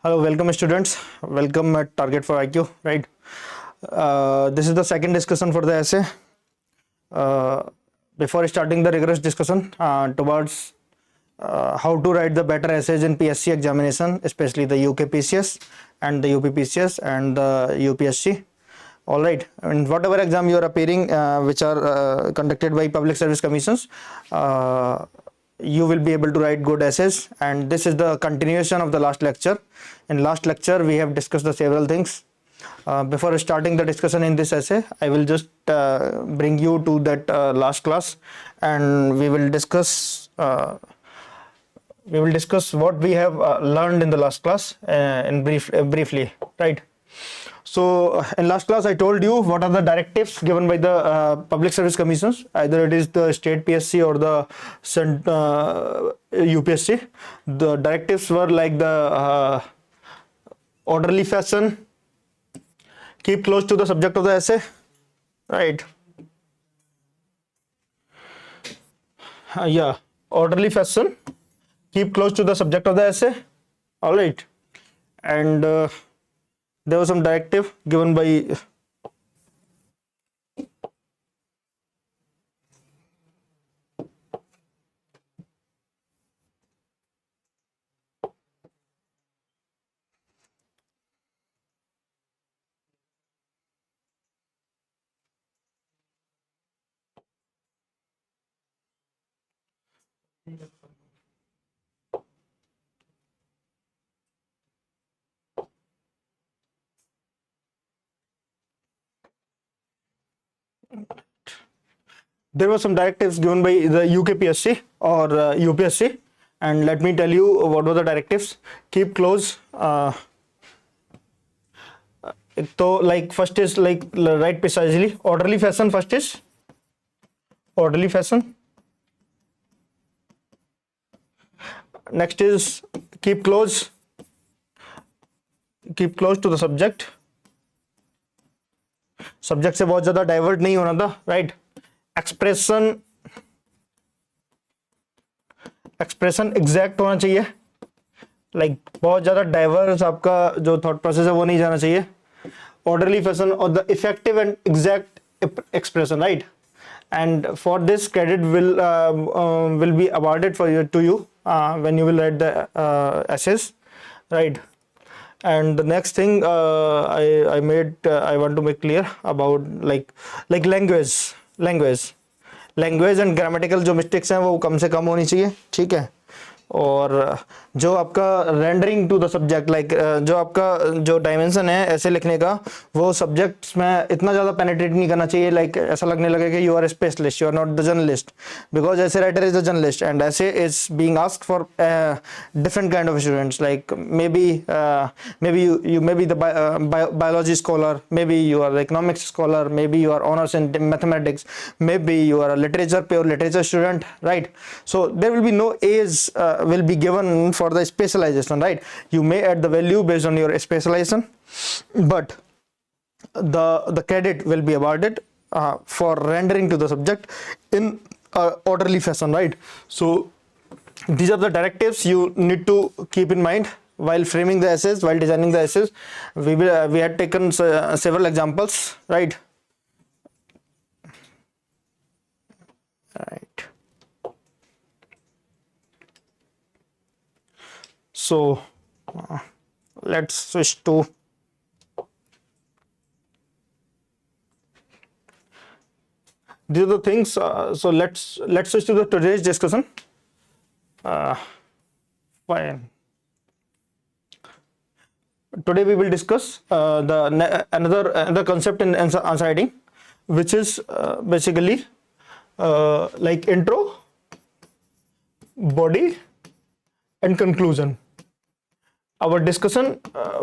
Hello, welcome students. Welcome at Target for IQ. Right. This is the second discussion for the essay. Before starting the rigorous discussion towards how to write the better essays in PSC examination, especially the UK PCS and the UP PCS and the UPSC. All right. And whatever exam you are appearing, which are conducted by public service commissions, you will be able to write good essays. And this is the continuation of the last lecture. In last lecture, we have discussed the several things. Before starting the discussion in this essay, I will just bring you to that last class, and we will discuss what we have learned in the last class in briefly, right? So in last class I told you what are the directives given by the public service commissions, either it is the state PSC or the UPSC. The directives were like the orderly fashion, keep close to the subject of the essay, right? Yeah, orderly fashion, keep close to the subject of the essay. All right. And there was some directive given by there were some directives given by the UKPSC or UPSC, and let me tell you what were the directives. Keep close. So like first is like write precisely, orderly fashion. First is orderly fashion. Next is keep close to the subject. Subject से बहुत ज्यादा divert नहीं होना था, right? Expression exact होना चाहिए, like बहुत ज्यादा डाइवर्स आपका जो थॉट प्रोसेस है वो नहीं जाना चाहिए. ऑर्डरली फैशन और the effective and exact expression, right? And for this credit will be awarded to you when you will write the essays, right? And the next thing I want to make clear about like language and grammatical जो mistakes हैं वो कम से कम होनी चाहिए, ठीक है? और जो आपका rendering to the subject, like जो आपका जो डायमेंशन है ऐसे लिखने का, वो सब्जेक्ट्स में इतना ज़्यादा पेनिट्रेट नहीं करना चाहिए, लाइक ऐसा लगने लगे कि you are specialist, you are not the journalist, because ऐसे writer is the journalist and ऐसे is being asked for different kind of students, like may be you may be the biology scholar, maybe you are the economics scholar, maybe you are honors in mathematics, maybe you are a pure literature student, right? So there will be no age will be given for the specialization, right? You may add the value based on your specialization, but the credit will be awarded for rendering to the subject in orderly fashion, right? So these are the directives you need to keep in mind while framing the essays, while designing the essays. We had taken several examples, right? So let's switch to these are the things. So let's switch to the today's discussion. Fine. Today we will discuss another concept in answer writing, which is basically like intro, body, and conclusion. Our discussion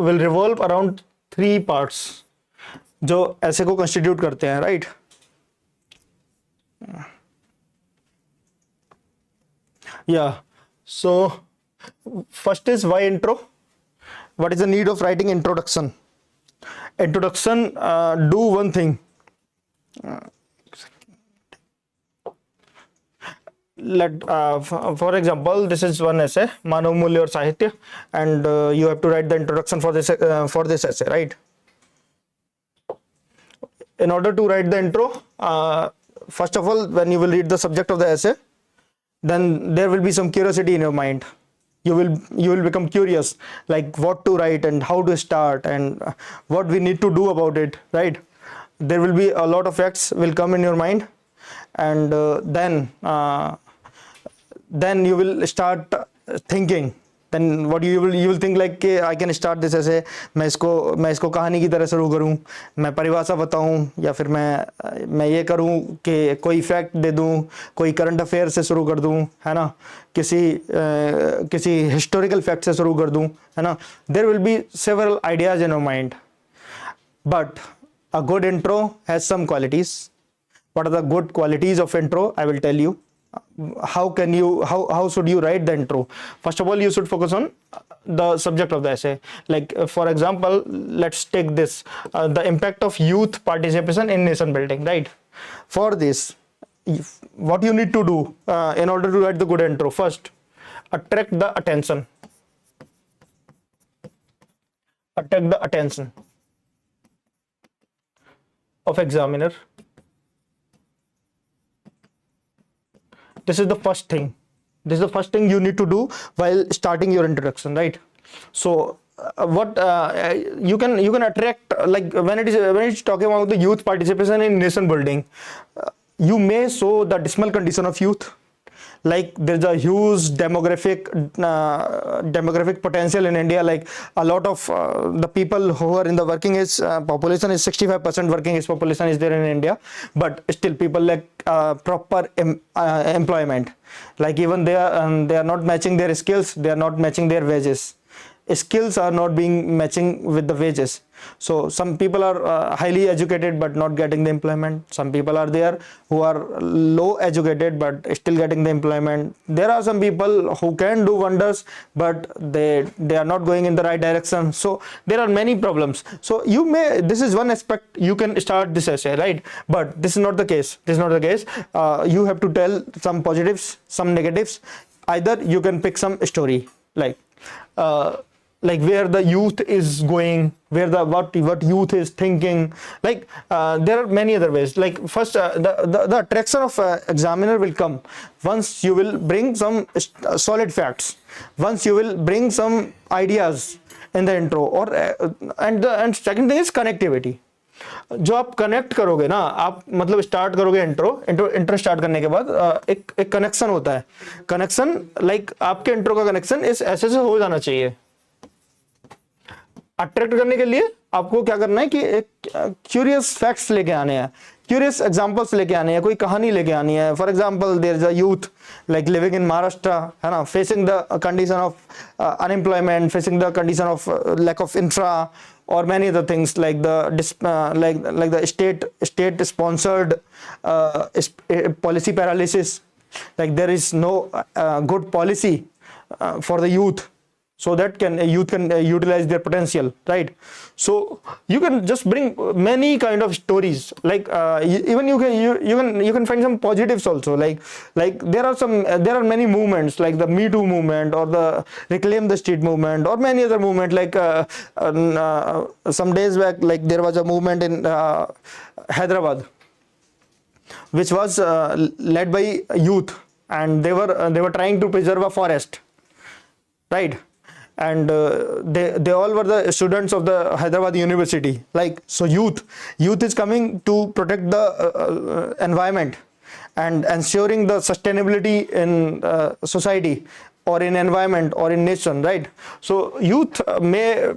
will revolve around 3 parts जो ऐसे को constitute करते हैं, right? Yeah. So first is why intro. What is the need of writing introduction? Introduction, do one thing. let for example, this is one essay, मानव मूल्य और साहित्य, and you have to write the introduction for this essay, right? In order to write the intro, first of all, when you will read the subject of the essay, then there will be some curiosity in your mind. You will become curious, like what to write and how to start and what we need to do about it, right? There will be a lot of facts will come in your mind, and then you will start thinking. Then what you will think like कि I can start this ऐसे, मैं इसको कहानी की तरह शुरू करूँ, मैं परिभाषा बताऊँ, या फिर मैं ये करूँ कि कोई फैक्ट दे दूँ, कोई करंट अफेयर से शुरू कर दूँ, है ना, किसी हिस्टोरिकल फैक्ट से शुरू कर दूँ, है ना. There will be several ideas in your mind, but a good intro has some qualities. What are the good qualities of intro? I will tell you. How should you write the intro? First of all, you should focus on the subject of the essay. Like for example, let's take this, the impact of youth participation in nation building, right? For this, what you need to do in order to write the good intro, first attract the attention of examiner. This is the first thing you need to do while starting your introduction, right? So what you can attract, like when it's talking about the youth participation in nation building, you may show the dismal condition of youth. Like there's a huge demographic potential in India. Like a lot of the people who are in the working age population is 65% working age population is there in India, but still people lack proper employment. Like even they are not matching their skills, they are not matching their wages. Skills are not being matching with the wages. So some people are highly educated but not getting the employment. Some people are there who are low educated but still getting the employment. There are some people who can do wonders but they are not going in the right direction. So there are many problems. So this is one aspect you can start this essay, right? But this is not the case. You have to tell some positives, some negatives. Either you can pick some story, like where the youth is going, what youth is thinking. Like there are many other ways. Like first, the attraction of examiner will come once you will bring some solid facts, once you will bring some ideas in the intro, or and second thing is connectivity. जो आप connect करोगे ना, आप मतलब start करोगे intro start करने के बाद एक कनेक्शन होता है. कनेक्शन लाइक आपके इंट्रो का कनेक्शन इस ऐसे से हो जाना चाहिए. अट्रैक्ट करने के लिए आपको क्या करना है कि एक क्यूरियस फैक्ट्स लेके आने हैं, क्यूरियस एग्जांपल्स लेके आने हैं, कोई कहानी लेके आनी है. For example there is a youth like living in Maharashtra, है ना, facing the condition of unemployment, facing the condition of lack of infra, or many other things like the state sponsored policy paralysis. Like there is no good policy for the youth so that youth can utilize their potential, right? So you can just bring many kind of stories. Like even you can find some positives also. Like there are many movements like the Me Too movement or the Reclaim the Street movement or many other movement. Like some days back, like there was a movement in Hyderabad which was led by youth, and they were trying to preserve a forest, right? And they all were the students of the Hyderabad University. Like so youth is coming to protect the environment and ensuring the sustainability in society or in environment or in nation, right? So youth may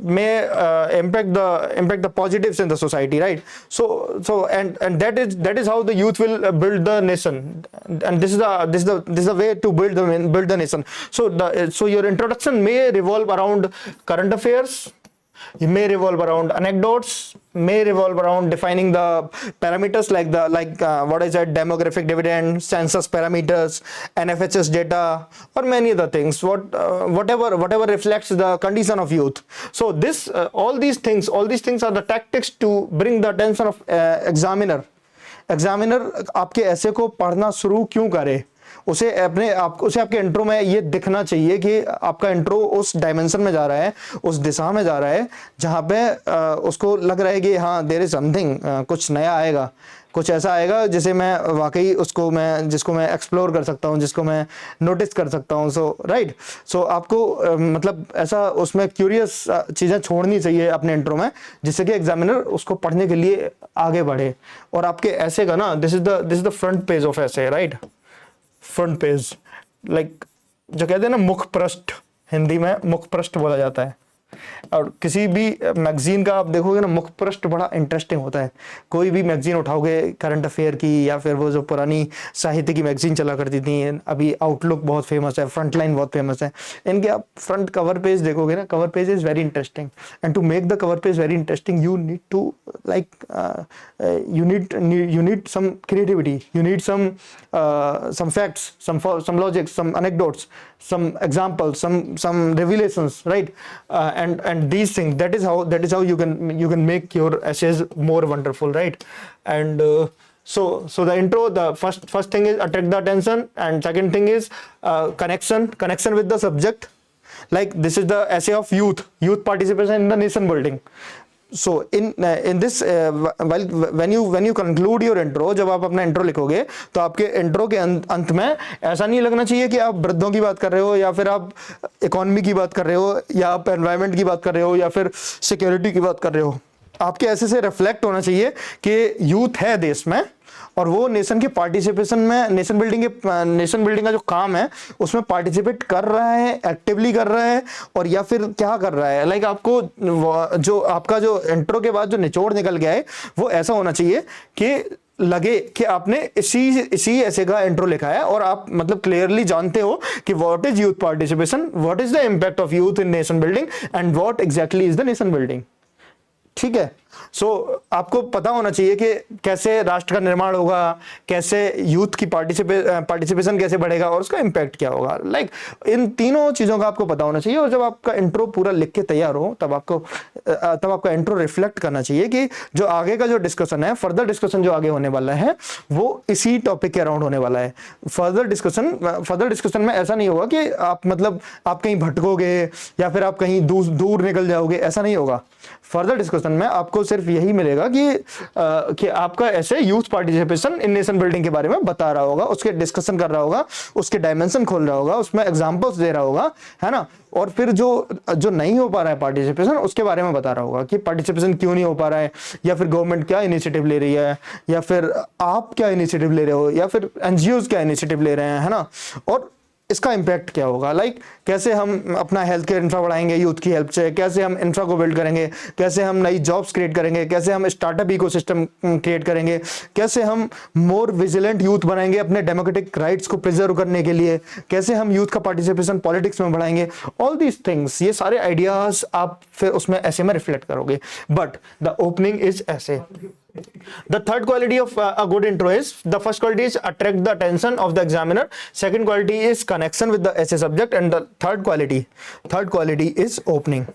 impact the positives in the society, right? So and that is how the youth will build the nation, and this is the way to build the nation. So your introduction may revolve around current affairs, it may revolve around anecdotes, may revolve around defining the parameters like what I said, demographic dividend, census parameters, NFHS data, or many other things, whatever reflects the condition of youth. So this all these things are the tactics to bring the attention of examiner. आपके ऐसे को पढ़ना शुरू क्यों करे, उसे अपने आप उसे आपके इंट्रो में ये दिखना चाहिए कि आपका इंट्रो उस डायमेंशन में जा रहा है, उस दिशा में जा रहा है जहाँ पे उसको लग रहा है कि हाँ देयर इज समथिंग, कुछ नया आएगा, कुछ ऐसा आएगा जिसे मैं वाकई जिसको मैं एक्सप्लोर कर सकता हूँ, जिसको मैं नोटिस कर सकता हूँ। सो राइट, सो आपको मतलब ऐसा उसमें क्यूरियस चीज़ें छोड़नी चाहिए अपने इंट्रो में, जिससे कि एग्जामिनर उसको पढ़ने के लिए आगे बढ़े। और आपके ऐसे का ना, this is the front page of ऐसे, राइट, फ्रंट पेज, लाइक जो कहते हैं ना मुख पृष्ठ, हिंदी में मुख पृष्ठ बोला जाता है। और किसी भी मैगजीन का आप देखोगे ना, मुख पृष्ठ बड़ा इंटरेस्टिंग होता है। कोई भी मैगजीन उठाओगे करंट अफेयर की, या फिर वो जो पुरानी साहित्य की मैगजीन चला करती थी, अभी आउटलुक बहुत फेमस है, फ्रंटलाइन बहुत फेमस है, इनके आप फ्रंट कवर पेज देखोगे ना, cover page is very interesting. And to make the cover page very interesting you need to you need some creativity, you need some facts, some logic, some anecdotes, some examples, some revelations, right? And these things, that is how you can make your essays more wonderful, right? And so the intro, the first thing is attract the attention, and second thing is connection with the subject. Like this is the essay of youth participation in the nation building. So in this when you conclude your intro, जब आप अपना intro लिखोगे तो आपके intro के अंत में ऐसा नहीं लगना चाहिए कि आप वृद्धों की बात कर रहे हो, या फिर आप इकोनॉमी की बात कर रहे हो, या आप एनवायरनमेंट की बात कर रहे हो, या फिर सिक्योरिटी की बात कर रहे हो। आपके ऐसे से रिफ्लेक्ट होना चाहिए कि यूथ है देश में, और वो नेशन के पार्टिसिपेशन में, नेशन बिल्डिंग का जो काम है उसमें पार्टिसिपेट कर रहा है, एक्टिवली कर रहा है, और या फिर क्या कर रहा है। लाइक आपको जो आपका जो इंट्रो के बाद जो निचोड़ निकल गया है वो ऐसा होना चाहिए कि लगे कि आपने इसी ऐसे का इंट्रो लिखा है, और आप मतलब क्लियरली जानते हो कि what is youth participation, what is the impact of youth in nation building, and what exactly is the nation building. ठीक है, सो आपको पता होना चाहिए कि कैसे राष्ट्र का निर्माण होगा, कैसे यूथ की पार्टिसिपेशन कैसे बढ़ेगा, और उसका इंपैक्ट क्या होगा। लाइक इन तीनों चीजों का आपको पता होना चाहिए। और जब आपका इंट्रो पूरा लिख के तैयार हो, तब आपका इंट्रो रिफ्लेक्ट करना चाहिए कि जो आगे का जो डिस्कशन है, फर्दर डिस्कशन जो आगे होने वाला है, वो इसी टॉपिक के अराउंड होने वाला है। फर्दर डिस्कशन में ऐसा नहीं होगा कि आप कहीं भटकोगे या फिर आप कहीं दूर निकल जाओगे, ऐसा नहीं होगा। फर्दर डिस्कशन में आपको सिर्फ यही मिलेगा कि आपका ऐसे youth participation in nation building के बारे में बता रहा होगा, उसके डिस्कशन कर रहा होगा, उसके डायमेंशन खोल रहा होगा, उसमें एग्जांपल्स दे रहा होगा, है ना। और फिर जो नहीं हो पा रहा है पार्टिसिपेशन, उसके बारे में बता रहा होगा कि पार्टिसिपेशन क्यों नहीं हो पा रहा है, या फिर गवर्नमेंट क्या इनिशिएटिव ले रही है, या फिर आप क्या इनिशिएटिव ले रहे हो, या फिर एनजीओज क्या इनिशिएटिव ले रहे हैं, है ना। और इसका इंपैक्ट क्या होगा, लाइक कैसे हम अपना हेल्थ केयर इंफ्रा बढ़ाएंगे यूथ की हेल्प से, कैसे हम इंफ्रा को बिल्ड करेंगे, कैसे हम नई जॉब्स क्रिएट करेंगे, कैसे हम स्टार्टअप इकोसिस्टम क्रिएट करेंगे, कैसे हम मोर विजिलेंट यूथ बनाएंगे अपने डेमोक्रेटिक राइट्स को प्रिजर्व करने के लिए, कैसे हम यूथ का पार्टिसिपेशन पॉलिटिक्स में बढ़ाएंगे। ऑल दीज थिंग्स, ये सारे आइडियाज आप फिर उसमें ऐसे में रिफ्लेक्ट करोगे। बट द ओपनिंग इज ऐसे। The third quality of a good intro is, the first quality is attract the attention of the examiner, second quality is connection with the essay subject, and the third quality is opening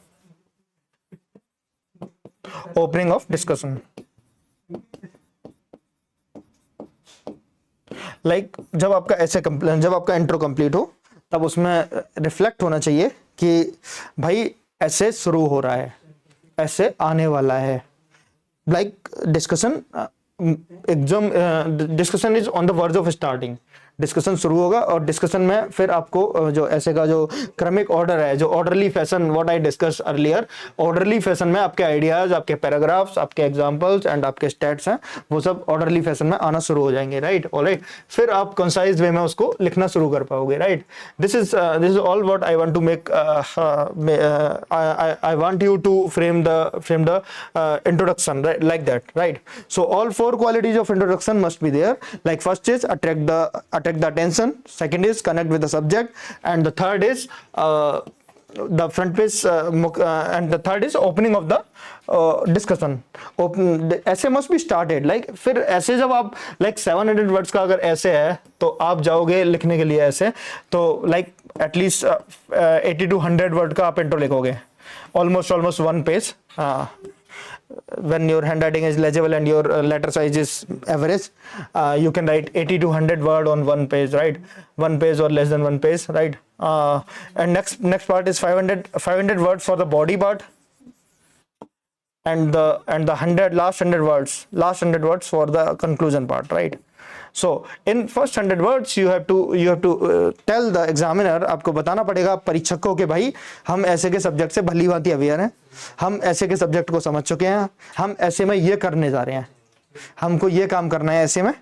of discussion. Like जब आपका intro complete हो, तब उसमें reflect होना चाहिए कि भाई ऐसे शुरू हो रहा है, ऐसे आने वाला है। Like discussion is on the verge of starting. Discussion शुरू होगा, और डिस्कशन में फिर आपको जो ऐसे का जो क्रमिक ऑर्डर है, जो orderly fashion, what I discuss earlier, orderly fashion में आपके आइडियाज, आपके पैराग्राफ्स, आपके एग्जांपल्स एंड आपके स्टैट्स हैं, वो सब ऑर्डरली फैशन में आना शुरू हो जाएंगे, राइट। ऑलराइट, फिर आप कंसाइज वे में उसको लिखना शुरू कर पाओगे, right. This is all what I want to make, I want you to frame the introduction like that, right? So all four qualities of introduction must be there. Like first is attract the attention, second is connect with the subject, and the third is the front page, and the third is opening of the discussion. ऐसे must be started. Like फिर ऐसे जब आप like 700 words का अगर ऐसे है, तो आप जाओगे लिखने के लिए ऐसे, तो like at least 80 to 100 word का आप इंट्रो लिखोगे, almost one page. when your handwriting is legible and your letter size is average, you can write 80 to 100 word on one page, right? One page or less than one page, right? And next part is 500 words for the body part, and the 100 last 100 words for the conclusion part, right? So in first 100 words you have to tell the examiner, आपको बताना पड़ेगा परीक्षक को कि भाई हम ऐसे के सब्जेक्ट से भली भांति अवेयर हैं, हम ऐसे के सब्जेक्ट को समझ चुके हैं, हम ऐसे में ये करने जा रहे हैं, हमको ये काम करना है ऐसे में,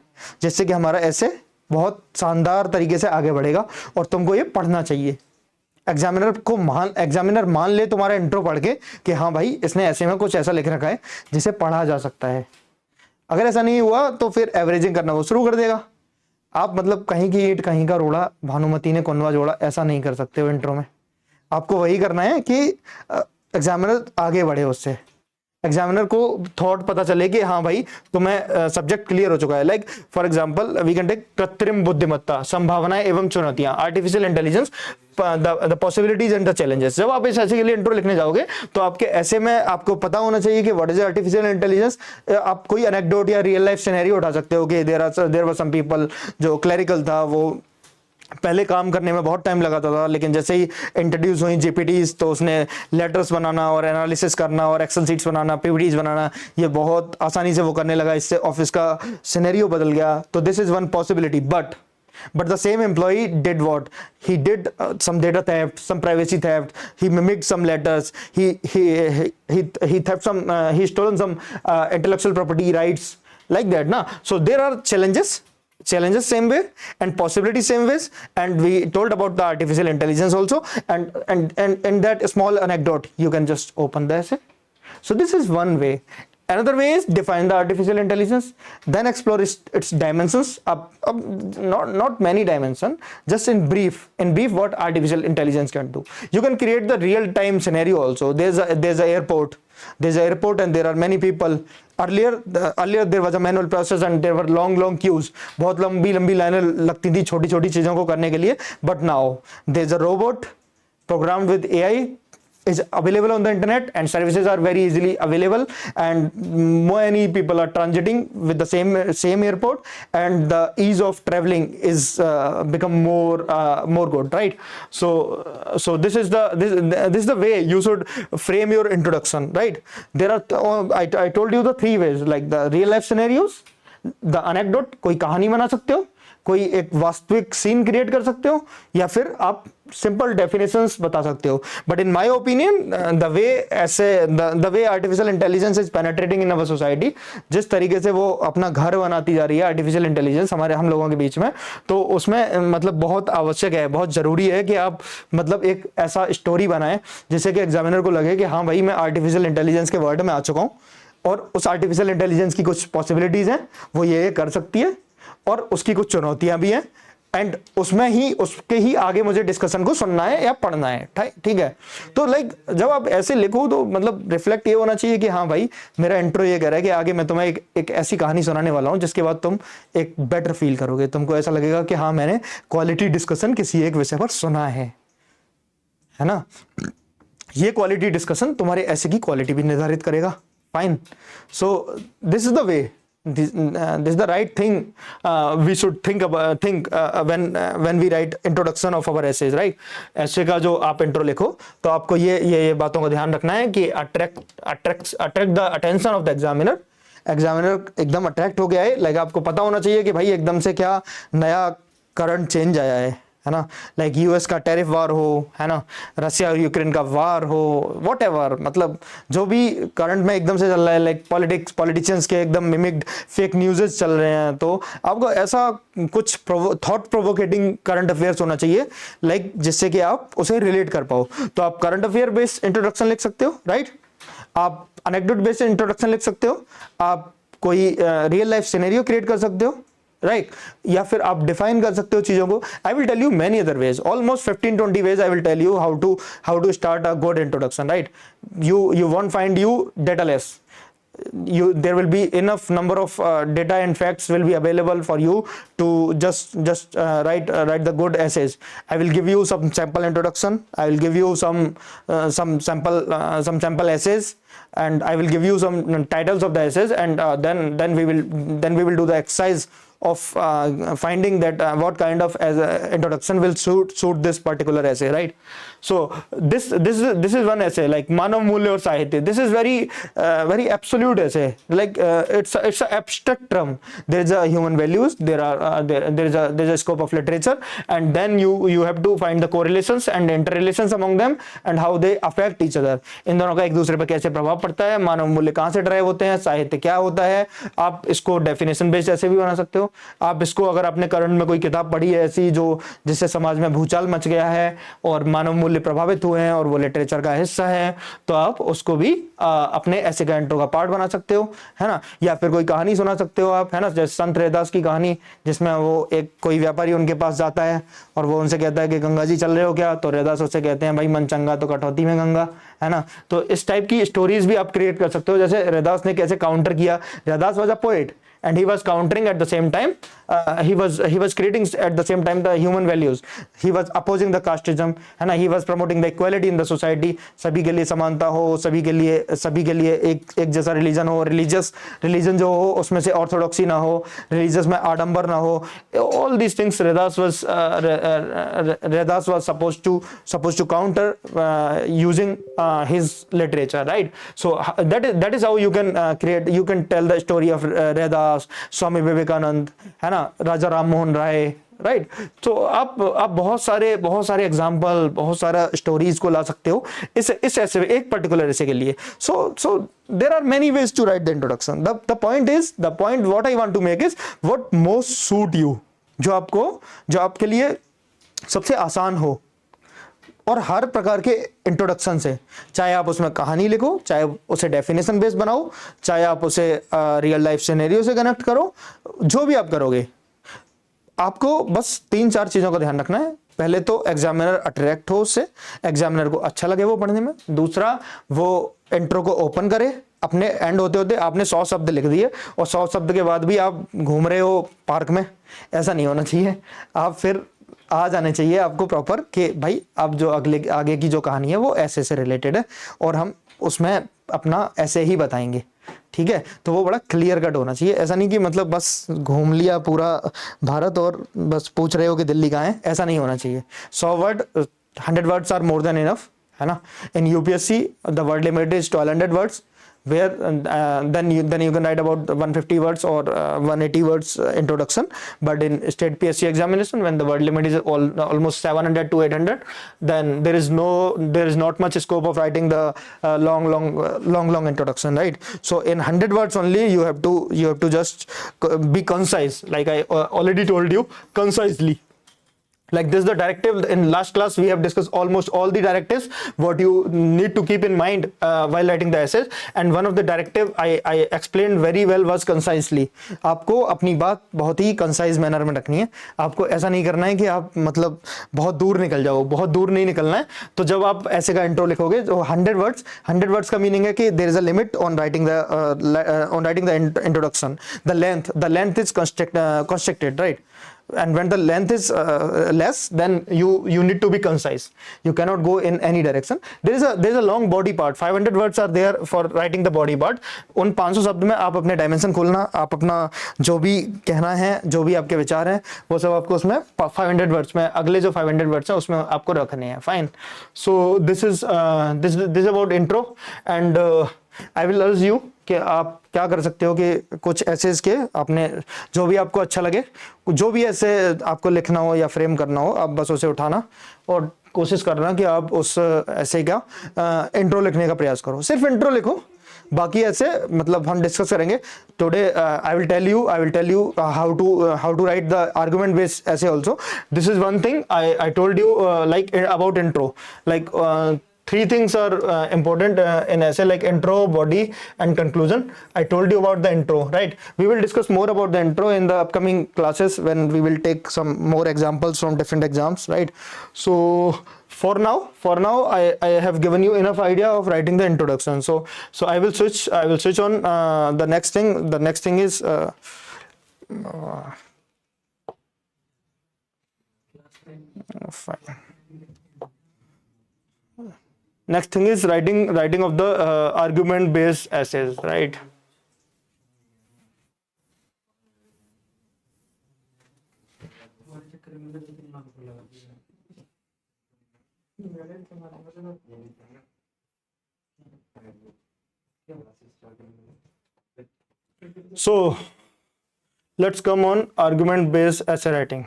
जिससे कि हमारा ऐसे बहुत शानदार तरीके से आगे बढ़ेगा और तुमको ये पढ़ना चाहिए। एग्जामिनर मान ले तुम्हारा इंट्रो पढ़ के कि हाँ भाई इसने ऐसे में कुछ ऐसा लिख रखा है जिसे पढ़ा जा सकता है। अगर ऐसा नहीं हुआ तो फिर एवरेजिंग करना वो शुरू कर देगा। आप मतलब कहीं की ईंट कहीं का रोड़ा, भानुमति ने कौनवा जोड़ा, ऐसा नहीं कर सकते हो इंट्रो में। आपको वही करना है कि एग्जामिनर आगे बढ़े, उससे एग्जामिनर को थॉट पता चले कि हाँ भाई तुम्हें सब्जेक्ट क्लियर हो चुका है। Like for example we can take कृत्रिम बुद्धिमत्ता, संभावनाएं एवं चुनौतियां, artificial intelligence, the possibilities and the challenges. जब आप इस ऐसे के लिए इंट्रो लिखने जाओगे तो आपके ऐसे में आपको पता होना चाहिए कि व्हाट इज आर्टिफिशियल इंटेलिजेंस। आप कोई एनेक्डोट या रियल लाइफ सिनेरियो उठा सकते हो कि देयर वर सम पीपल, जो क्लरिकल था वो पहले काम करने में बहुत टाइम लगाता था, लेकिन जैसे ही इंट्रोड्यूस हुई जीपीटीज तो उसने लेटर्स बनाना और एनालिसिस करना और एक्सेल शीट्स बनाना, पीपीटीज बनाना, ये बहुत आसानी से वो करने लगा। इससे ऑफिस का सिनेरियो बदल गया। तो this is one possibility. But the same employee did what? He did some data theft, some privacy theft. He mimicked some letters. He theft some. He stolen some intellectual property rights, like that, na. So there are challenges same way and possibility same ways. And we told about the artificial intelligence also. And that small anecdote, you can just open the essay. So this is one way. Another way is define the artificial intelligence, then explore its dimensions. Not many dimensions, just in brief what artificial intelligence can do. You can create the real time scenario also. There's an airport and there are many people. Earlier there was a manual process and there were long queues. बहुत लंबी लाइनें लगती थी छोटी चीजों को करने के लिए. But now there's a robot programmed with AI is available on the internet, and services are very easily available, and many people are transiting with the same airport, and the ease of traveling is become more good, right? So this is the way you should frame your introduction, right? There are I told you the three ways, like the real life scenarios, the anecdote, कोई कहानी बना सकते हो, कोई एक वास्तविक scene create कर सकते हो, या फिर आप सिंपल डेफिनेशंस बता सकते हो. But in my opinion the way artificial intelligence is penetrating in our society, जिस तरीके से वो अपना घर बनाती जा रही है आर्टिफिशियल इंटेलिजेंस हम लोगों के बीच में, तो उसमें मतलब बहुत आवश्यक है, बहुत जरूरी है कि आप मतलब एक ऐसा स्टोरी बनाएं जिससे कि एग्जामिनर को लगे कि हाँ भाई मैं आर्टिफिशियल इंटेलिजेंस के वर्ल्ड में आ चुका हूँ और उस आर्टिफिशियल इंटेलिजेंस की कुछ पॉसिबिलिटीज हैं, वो ये कर सकती है और उसकी कुछ चुनौतियां भी हैं, एंड उसके ही आगे मुझे डिस्कशन को सुनना है या पढ़ना है. ठीक है. तो लाइक जब आप ऐसे लिखो तो मतलब रिफ्लेक्ट ये होना चाहिए कि हाँ भाई मेरा इंट्रो ये कह रहा है कि आगे मैं तुम्हें एक ऐसी कहानी सुनाने वाला हूं जिसके बाद तुम एक बेटर फील करोगे, तुमको ऐसा लगेगा कि हाँ मैंने क्वालिटी डिस्कशन किसी एक विषय पर सुना है ना. ये क्वालिटी डिस्कशन तुम्हारे ऐसे की क्वालिटी भी निर्धारित करेगा. Fine. So this is the way. This is the right thing we should think when we write introduction of our essays, right? ऐसे का जो आप इंट्रो लिखो तो आपको ये बातों का ध्यान रखना है कि attract the attention of the examiner. Examiner एकदम अट्रैक्ट हो गया है, लाइक आपको पता होना चाहिए कि भाई एकदम से क्या नया करंट चेंज आया है ना. लाइक यूएस का टेरिफ वार हो, है ना, रशिया और यूक्रेन का वार हो, व्हाटएवर, मतलब जो भी करंट में एकदम से चल रहा है, लाइक पॉलिटिशियंस के एकदम मिमिक्ड फेक न्यूज़ेस चल रहे हैं, तो आपको ऐसा कुछ थॉट प्रोवोकेटिंग करंट अफेयर्स होना चाहिए, लाइक जिससे कि आप उसे रिलेट कर पाओ. तो आप करंट अफेयर बेस्ड इंट्रोडक्शन लिख सकते हो, राइट. आप एनेक्डोट बेस्ड इंट्रोडक्शन लिख सकते हो, आप कोई रियल लाइफ सिनेरियो क्रिएट कर सकते हो, राइट, या फिर आप डिफाइन कर सकते हो चीजों को. I will tell you many other ways, almost 15-20 ways I will tell you how to start a good introduction, right. You won't find you dateless. there will be enough number of data and facts will be available for you to just write the good essays. I will give you some sample introduction, I will give you some sample essays, and I will give you some titles of the essays, and then we will do the exercise of finding that what kind of as introduction will suit this particular essay, right? So this is one essay, like Manav Mulya or Sahitya. This is very absolute essay, like it's a abstract term. There is a human values, there is a scope of literature, and then you have to find the correlations and interrelations among them and how they affect each other. इन दोनों का एक दूसरे पर कैसे प्रभाव पड़ता है, मानव मूल्य कहाँ से ड्राइव होते हैं, साहित्य क्या होता है. आप इसको डेफिनेशन बेस्ड ऐसे भी बना सकते हो. आप इसको अगर आपने करंट में कोई किताब पढ़ी है ऐसी जो जिससे समाज में भूचाल मच गया है और मानव मूल्य प्रभावित हुए हैं और वो लिटरेचर का हिस्सा है, तो आप उसको भी अपने ऐसे का इंट्रो का पार्ट बना सकते हो, है ना. या फिर कोई कहानी सुना सकते हो आप, है ना, जैसे संत रैदास की कहानी, जिसमें वो एक कोई व्यापारी उनके पास जाता है और वो उनसे कहता है कि गंगा जी चल रहे हो क्या, तो रैदास उससे कहते हैं भाई मन चंगा तो कटौती में गंगा, है ना. तो इस टाइप की स्टोरीज भी आप क्रिएट कर सकते हो. जैसे रैदास ने कैसे काउंटर किया, Raidas was a poet and he was countering at the same time, he was creating at the same time the human values. He was opposing the casteism, है ना. He was promoting the equality in the society. सभी के लिए समानता हो, सभी के लिए एक जैसा रिलीजन हो, रिलीजन जो हो उसमें से ऑर्थोडॉक्सी ना हो, रिलीजियस में आडंबर ना हो. All these things Redas was supposed to counter using his literature, right? So that is how you can tell the story of Redas, Swami Vivekananda, है ना, राजा राम मोहन राय, राइट. तो आप बहुत सारे एग्जांपल, बहुत सारा स्टोरीज को ला सकते हो इस ऐसे एक पर्टिकुलर ऐसे के लिए. So there are many ways to write the introduction. The point what I want to make is what most suit you, जो आपके लिए सबसे आसान हो. और हर प्रकार के इंट्रोडक्शन से, चाहे आप उसमें कहानी लिखो, चाहे उसे डेफिनेशन बेस्ड बनाओ, चाहे आप उसे रियल लाइफ सिनेरियो से कनेक्ट करो, जो भी आप करोगे, आपको बस 3-4 चीज़ों का ध्यान रखना है. पहले तो एग्जामिनर अट्रैक्ट हो उससे, एग्जामिनर को अच्छा लगे वो पढ़ने में. दूसरा, वो इंट्रो को ओपन करे. अपने एंड होते होते आपने 100 शब्द लिख दिए और 100 शब्द के बाद भी आप घूम रहे हो पार्क में, ऐसा नहीं होना चाहिए. आप फिर आ जाने चाहिए आपको प्रॉपर कि भाई अब जो आगे की जो कहानी है वो ऐसे से रिलेटेड है और हम उसमें अपना ऐसे ही बताएंगे, ठीक है. तो वो बड़ा क्लियर कट होना चाहिए. ऐसा नहीं कि मतलब बस घूम लिया पूरा भारत और बस पूछ रहे हो कि दिल्ली कहाँ है, ऐसा नहीं होना चाहिए. 100 words are more than enough, है ना. In UPSC the word limit is 1200 words, where then you can write about 150 words or 180 words introduction. But in state PSC examination, when the word limit is almost 700 to 800, then there is not much scope of writing the long introduction, right? So in 100 words only you have to just be concise, like I already told you, concisely. Like this is the directive. In last class we have discussed almost all the directives what you need to keep in mind while writing the essays, and one of the directive I explained very well was concisely. आपको अपनी बात बहुत ही concise manner में रखनी है. आपको ऐसा नहीं करना है कि आप मतलब बहुत दूर निकल जाओ, बहुत दूर नहीं निकलना है. तो जब आप ऐसे का इंट्रो लिखोगे तो 100 words का मीनिंग है कि there is a limit on writing the introduction. The length is constricted, right? And when the length is less, then you need to be concise. You cannot go in any direction. There is a long body part. 500 words are there for writing the body part. उन 500 शब्द में आप अपने dimension खोलना, आप अपना जो भी कहना है, जो भी आपके विचार हैं, वो सब आपको उसमें 500 वर्ड्स में, अगले जो 500 वर्ड्स हैं उसमें आपको रखने हैं. Fine. So this is about intro, and I will urge you कि आप क्या कर सकते हो कि कुछ एसेज के आपने जो भी आपको अच्छा लगे, जो भी ऐसे आपको लिखना हो या फ्रेम करना हो, आप बस उसे उठाना और कोशिश करना कि आप उस ऐसे का इंट्रो लिखने का प्रयास करो. सिर्फ इंट्रो लिखो, बाकी ऐसे मतलब हम डिस्कस करेंगे today. I will tell you how to write the argument based ऐसे also. This is one thing I told you like about intro, like three things are important in essay, like intro, body and conclusion. I told you about the intro, right? We will discuss more about the intro in the upcoming classes when we will take some more examples from different exams, right? So for now I have given you enough idea of writing the introduction. So I will switch on the next thing. The next thing is fine. Next thing is writing of the argument based essays, right? So let's come on argument based essay writing.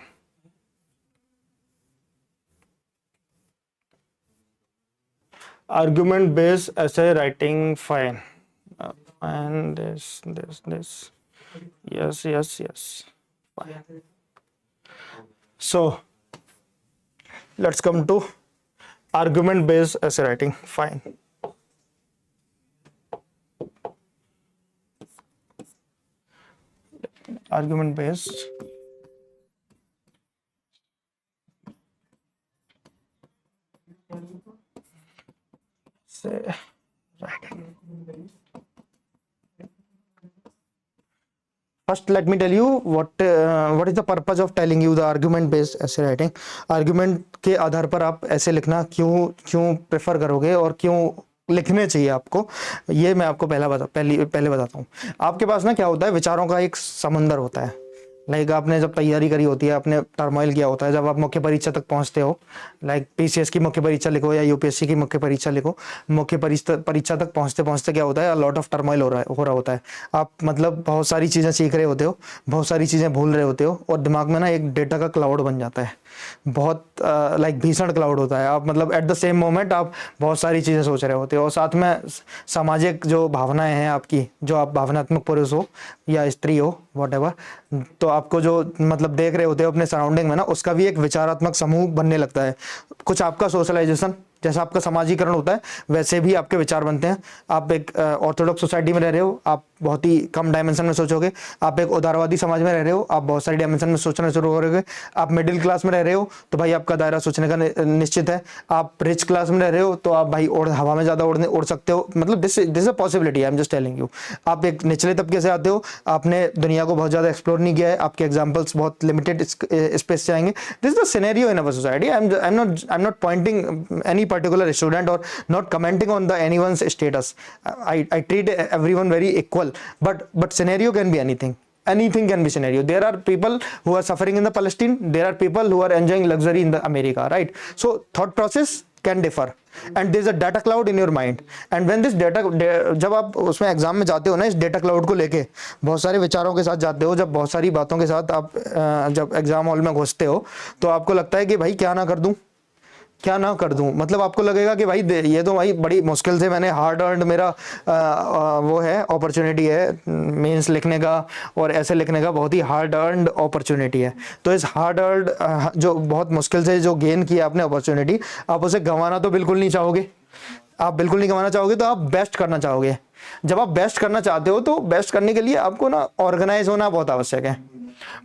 Argument based essay writing, fine. And this, yes, fine. So let's come to argument based essay writing, fine. Argument based say writing. First, let me tell you what is the purpose of telling you the argument based essay writing. Argument के आधार पर आप ऐसे लिखना क्यों prefer करोगे और क्यों लिखने चाहिए आपको, ये मैं आपको पहले बताता हूँ। आपके पास ना क्या होता है, विचारों का एक समंदर होता है। लाइक आपने जब तैयारी करी होती है, आपने टर्मोइल किया होता है, जब आप मुख्य परीक्षा तक पहुंचते हो, लाइक पीसीएस की मुख्य परीक्षा लिखो या यूपीएससी की मुख्य परीक्षा लिखो, मुख्य परीक्षा तक पहुंचते पहुंचते क्या होता है, लॉट ऑफ टर्मोइल हो रहा होता है। आप मतलब बहुत सारी चीज़ें सीख रहे होते हो, बहुत सारी चीज़ें भूल रहे होते हो, और दिमाग में ना एक डेटा का क्लाउड बन जाता है, बहुत लाइक भीषण क्लाउड होता है। आप मतलब एट द सेम मोमेंट आप बहुत सारी चीज़ें सोच रहे होते हो, और साथ में सामाजिक जो भावनाएं हैं आपकी, जो आप भावनात्मक पुरुष हो या स्त्री हो व्हाटएवर, तो आपको जो मतलब देख रहे होते हो अपने सराउंडिंग में ना, उसका भी एक विचारात्मक समूह बनने लगता है। कुछ आपका सोशलाइजेशन, जैसा आपका समाजीकरण होता है वैसे भी आपके विचार बनते हैं। आप एक ऑर्थोडॉक्स सोसाइटी में रह रहे हो, आप बहुत ही कम डायमेंशन में सोचोगे। आप एक उदारवादी समाज में रह रहे हो, आप बहुत सारी डायमेंशन में सोचना शुरू करोगे। आप मिडिल क्लास में रह रहे हो तो भाई आपका दायरा सोचने का निश्चित है। आप रिच क्लास में रह रहे हो तो आप भाई हवा में ज़्यादा उड़ सकते हो। मतलब this a possibility, I am just telling you. आप एक निचले तबके से आते हो, आपने दुनिया को बहुत ज़्यादा एक्सप्लोर नहीं किया है, आपके एग्जाम्पल्स बहुत लिमिटेड स्पेस से आएंगे। This is the scenario in our society. I am not Poynting any particular student or not commenting on the anyone's status. I treat everyone very equal, but scenario can be anything can be scenario. There are people who are suffering in the Palestine, there are people who are enjoying luxury in the America, right? So thought process can differ and there is a data cloud in your mind, and when this data, जब आप उसमें exam में जाते हो ना, इस data cloud को लेके बहुत सारे विचारों के साथ जाते हो, जब बहुत सारी बातों के साथ आप जब एग्जाम हॉल में घुसते हो तो आपको लगता है कि भाई क्या ना कर दूं। मतलब आपको लगेगा कि भाई ये तो भाई बड़ी मुश्किल से मैंने हार्ड अर्नड मेरा वो है अपॉर्चुनिटी है, मेंस लिखने का और ऐसे लिखने का बहुत ही हार्ड अर्नड अपॉर्चुनिटी है। तो इस हार्ड अर्नड जो बहुत मुश्किल से जो गेन किया आपने अपॉर्चुनिटी, आप उसे गंवाना तो बिल्कुल नहीं चाहोगे। आप बिल्कुल नहीं गंवाना चाहोगे, तो आप बेस्ट करना चाहोगे। जब आप बेस्ट करना चाहते हो तो बेस्ट करने के लिए आपको ना ऑर्गेनाइज होना बहुत आवश्यक है।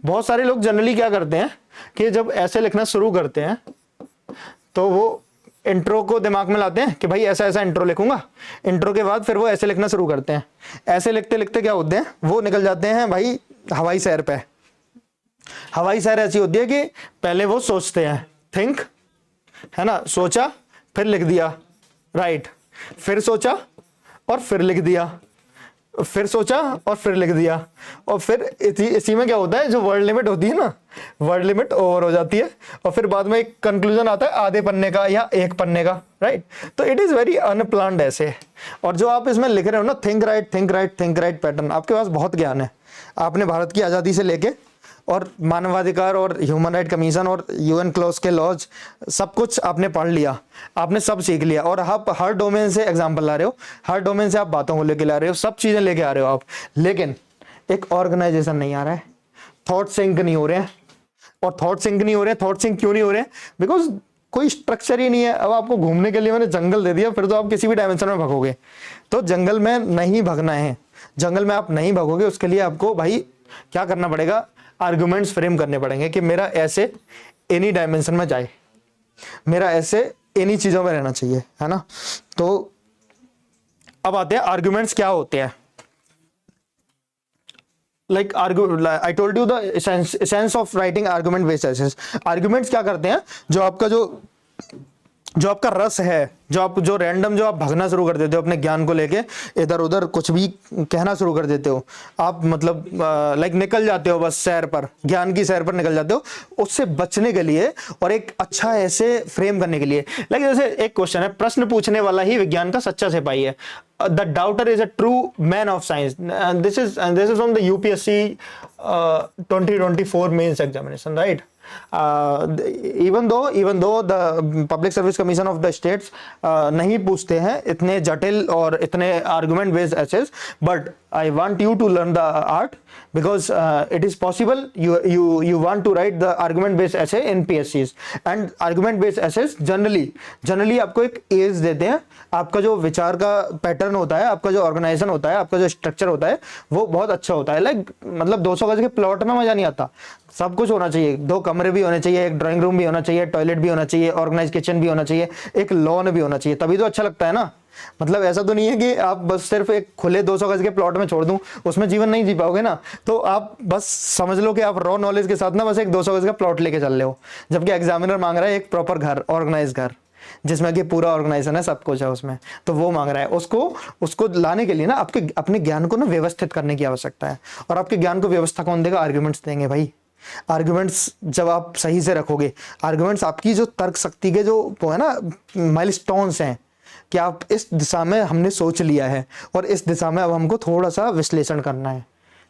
बहुत सारे लोग जनरली क्या करते हैं कि जब ऐसे लिखना शुरू करते हैं तो वो इंट्रो को दिमाग में लाते हैं कि भाई ऐसा ऐसा इंट्रो लिखूंगा। इंट्रो के बाद फिर वो ऐसे लिखना शुरू करते हैं। ऐसे लिखते लिखते क्या होते हैं, वो निकल जाते हैं भाई हवाई सैर पे। हवाई सैर ऐसी होती है कि पहले वो सोचते हैं, थिंक, है ना, सोचा फिर लिख दिया, राइट, फिर सोचा और फिर लिख दिया, फिर सोचा और फिर लिख दिया, और फिर इसी में क्या होता है, जो वर्ड लिमिट होती है ना, वर्ड लिमिट ओवर हो जाती है, और फिर बाद में एक कंक्लूजन आता है आधे पन्ने का या एक पन्ने का, राइट। तो इट इज वेरी अनप्लान्ड ऐसे। और जो आप इसमें लिख रहे हो ना, थिंक राइट पैटर्न, आपके पास बहुत ज्ञान है। आपने भारत की आज़ादी से लेके और मानवाधिकार और ह्यूमन राइट कमीशन और यूएन क्लॉज के लॉज सब कुछ आपने पढ़ लिया, आपने सब सीख लिया, और आप हर डोमेन से एग्जाम्पल ला रहे हो, हर डोमेन से आप बातों को लेके ला रहे हो, सब चीज़ें लेके आ रहे हो आप, लेकिन एक ऑर्गेनाइजेशन नहीं आ रहा है, थॉट सिंक नहीं हो रहे हैं। और थॉट सिंक नहीं हो रहे हैं, थॉट सिंक क्यों नहीं हो रहे हैं? बिकॉज कोई स्ट्रक्चर ही नहीं है। अब आपको घूमने के लिए मैंने जंगल दे दिया, फिर तो आप किसी भी डायमेंशन में भागोगे। तो जंगल में नहीं भागना है, जंगल में आप नहीं भागोगे, उसके लिए आपको भाई क्या करना पड़ेगा, आर्गुमेंट्स फ्रेम करने पड़ेंगे कि मेरा ऐसे एनी डायमेंशन में जाए, मेरा ऐसे इन्हीं चीजों में रहना चाहिए, है ना। तो अब आते हैं आर्गुमेंट्स क्या होते हैं। Like I told you the essence of writing argument based essays. Arguments क्या करते हैं, जो आपका रस है, जो रैंडम जो आप भागना शुरू कर देते हो अपने ज्ञान को लेके, इधर उधर कुछ भी कहना शुरू कर देते हो आप, मतलब लाइक निकल जाते हो बस सैर पर, ज्ञान की सैर पर निकल जाते हो, उससे बचने के लिए और एक अच्छा ऐसे फ्रेम करने के लिए। लाइक जैसे एक क्वेश्चन है, प्रश्न पूछने वाला ही विज्ञान का सच्चा सिपाही है। The doubter is a true man of science. This is from the UPSC 2024 mains examination, right. even though the public service commission of the states नहीं पूछते हैं इतने जटिल और इतने argument based essays, but I want you to learn the art because it is possible you want to write the argument based essay in PSCs, and argument based essays generally आपको एक as देते हैं। आपका जो विचार का pattern होता है, आपका जो ऑर्गेनाइजेशन होता है, आपका जो स्ट्रक्चर होता है, वो बहुत अच्छा होता है। लाइक मतलब 200 गज के प्लॉट में मजा नहीं आता, सब कुछ होना चाहिए, 2 कमरे भी होने चाहिए, एक ड्राइंग रूम भी होना चाहिए, टॉयलेट भी होना चाहिए, ऑर्गेनाइज किचन भी होना चाहिए, एक लॉन भी होना चाहिए, तभी तो अच्छा लगता है ना। मतलब ऐसा तो नहीं है कि आप बस सिर्फ एक खुले 200 गज के प्लॉट में छोड़ दूं, उसमें जीवन नहीं जी पाओगे ना। तो आप बस समझ लो कि आप रॉ नॉलेज के साथ ना बस एक 200 गज का प्लॉट लेके चल रहे हो, जबकि एग्जामिनर मांग रहा है एक प्रॉपर घर, ऑर्गेनाइज घर, जिसमें कि पूरा ऑर्गेनाइजेशन है, सब कुछ है उसमें, तो वो मांग रहा है। उसको लाने के लिए ना आपके अपने ज्ञान को ना व्यवस्थित करने की आवश्यकता है। और आपके ज्ञान को व्यवस्था कौन देगा? आर्ग्यूमेंट्स देंगे भाई। आर्ग्यूमेंट्स जब आप सही से रखोगे, आर्ग्यूमेंट्स आपकी जो तर्क शक्ति के जो वो है ना माइलस्टोन्स हैं, कि आप इस दिशा में हमने सोच लिया है और इस दिशा में अब हमको थोड़ा सा विश्लेषण करना है।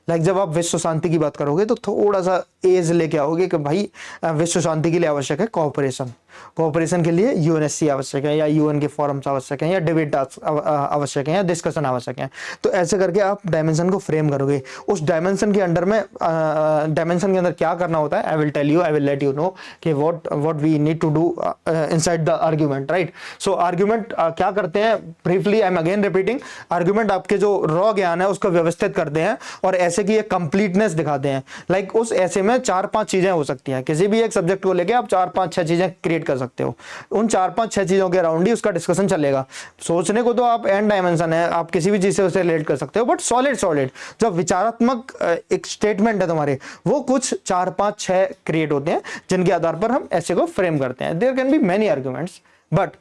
लाइक जब आप विश्व शांति की बात करोगे तो थोड़ा सा एज लेके आओगे कि भाई विश्व शांति के लिए आवश्यक है कोऑपरेशन, कोऑपरेशन के लिए यूएनएससी आवश्यक है, या यूएन के फॉरम्स आवश्यक हैं, या डिबेट आवश्यक है, या डिस्कशन आवश्यक है। तो ऐसे करके आप डायमेंशन को फ्रेम करोगे। उस डायमेंशन के अंडर में डायमेंशन के अंदर क्या करना होता है, I will let you know कि what we need to do inside the argument, right. So argument क्या करते हैं, briefly I am again repeating, argument आपके जो रॉ ज्ञान है उसको व्यवस्थित करते हैं और ऐसे की एक कंप्लीटनेस दिखाते हैं। लाइक उस ऐसे में 4-5 चीजें हो सकती हैं, किसी भी एक सब्जेक्ट को लेके आप 4-5-6 चीजें क्रिएट कर सकते हो। उन 4-5-6 चीजों के अराउंड ही उसका डिस्कशन चलेगा। सोचने को तो आप एन डायमेंशन है, आप किसी भी चीज से उसे रिलेट कर सकते हो, बट सॉलिड जो विचारात्मक एक स्टेटमेंट है तुम्हारे, वो कुछ 4-5-6 क्रिएट होते हैं जिनके आधार पर हम ऐसे को फ्रेम करते हैं। There can be many arguments, but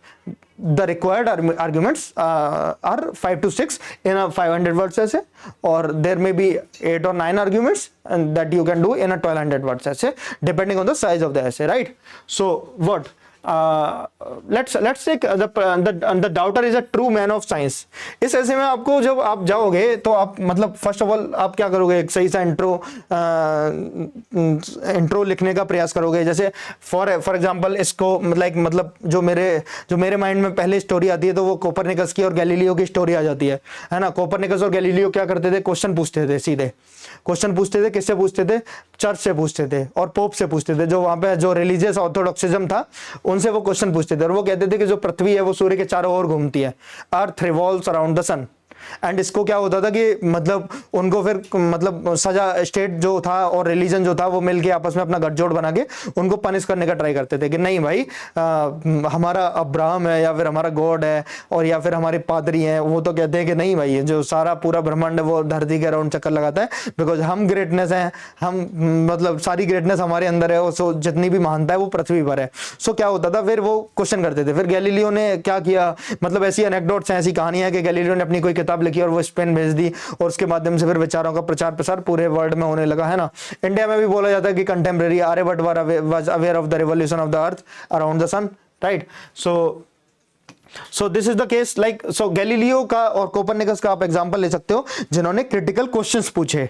the required arguments are 5 to 6 in a 500 words essay, or there may be 8 or 9 arguments and that you can do in a 1200 words essay depending on the size of the essay, right? So what let's take the doubter is a true man of science। इस ऐसे में आपको जब आप जाओगे तो आप मतलब फर्स्ट ऑफ ऑल आप क्या करोगे, एक सही सा इंट्रो लिखने का प्रयास करोगे। जैसे फॉर एग्जांपल इसको मतलब जो मेरे माइंड में पहले स्टोरी आती है तो वो कोपरनिकस की और गैलीलियो की स्टोरी आ जाती है ना। कोपरनिकस और गैलीलियो क्या करते थे, क्वेश्चन पूछते थे, सीधे क्वेश्चन पूछते थे। किससे पूछते थे? चर्च से पूछते थे और पोप से पूछते थे, जो वहां पे जो रिलीजियस ऑर्थोडॉक्सिज्म था उनसे वो क्वेश्चन पूछते थे। और वो कहते थे कि जो पृथ्वी है वो सूर्य के चारों ओर घूमती है, earth revolves around the sun. And इसको क्या होता था कि मतलब उनको फिर मतलब सजा, स्टेट जो था और रिलीजन जो था वो मिलके आपस में अपना गठजोड़ बना के उनको पनिश करने का ट्राई करते थे कि नहीं भाई हमारा अब्राहम है या फिर हमारा गॉड है और या फिर हमारे पादरी हैं, वो तो कहते हैं कि नहीं भाई जो सारा पूरा ब्रह्मांड है वो धरती के अराउंड चक्कर लगाता है, बिकॉज हम ग्रेटनेस हैं, हम मतलब सारी ग्रेटनेस हमारे अंदर है, सो जितनी भी महानता है वो पृथ्वी पर है। सो क्या होता था, फिर वो क्वेश्चन करते थे। फिर गैलीलियो ने क्या किया, मतलब ऐसी एनेक्डोट्स हैं, ऐसी कहानियां है कि गैलीलियो ने अपनी कोई किताब लिखी और वो स्पेन भेज दी और उसके माध्यम से फिर विचारों का प्रचार प्रसार पूरे वर्ल्ड में होने लगा, है ना। इंडिया में भी बोला जाता है कि contemporary Aryabhatta was aware of the revolution of the earth around the sun, right. So this is the case. Like so Galileo का और कोपरनिकस का आप एग्जांपल ले सकते हो जिन्होंने क्रिटिकल क्वेश्चंस पूछे,